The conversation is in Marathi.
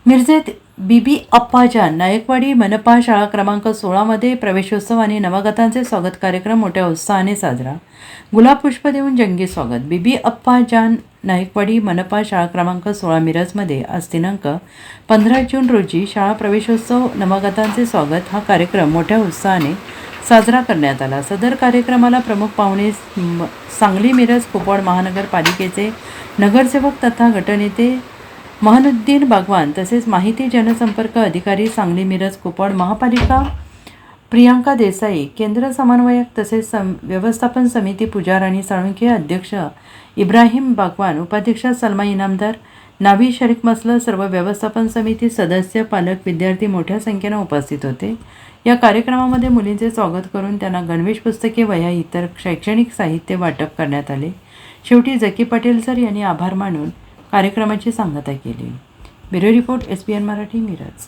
मिरजेत बीबी अप्पाजान नायकवाडी मनपा शाळा क्रमांक 16मध्ये प्रवेशोत्सव आणि नवगतांचे स्वागत कार्यक्रम मोठ्या उत्साहाने साजरा. गुलाब पुष्प देऊन जंगी स्वागत. बीबी अप्पाजान नायकवाडी मनपा शाळा क्रमांक 16 मिरजमध्ये आज दिनांक 15 जून रोजी शाळा प्रवेशोत्सव नवगतांचे स्वागत हा कार्यक्रम मोठ्या उत्साहाने साजरा करण्यात आला. सदर कार्यक्रमाला प्रमुख पाहुणे सांगली मिरज कुपवाड महानगरपालिकेचे नगरसेवक तथा गटनेते महनुद्दीन बागवान तसेच माहिती जनसंपर्क अधिकारी सांगली मिरज कुपवाड महापालिका प्रियांका देसाई, केंद्र समन्वयक तसेच व्यवस्थापन समिती पुजाराणी साळुंखे, अध्यक्ष इब्राहिम बागवान, उपाध्यक्ष सलमा इनामदार, नावी शरीक मसलं, सर्व व्यवस्थापन समिती सदस्य, पालक, विद्यार्थी मोठ्या संख्येनं उपस्थित होते. या कार्यक्रमामध्ये मुलींचे स्वागत करून त्यांना गणवेश, पुस्तके, वह्या इतर शैक्षणिक साहित्य वाटप करण्यात आले. शेवटी जकी पटेल सर यांनी आभार मानून कार्यक्रमाची सांगता केली. Bureau report SBN Marathi Miraj.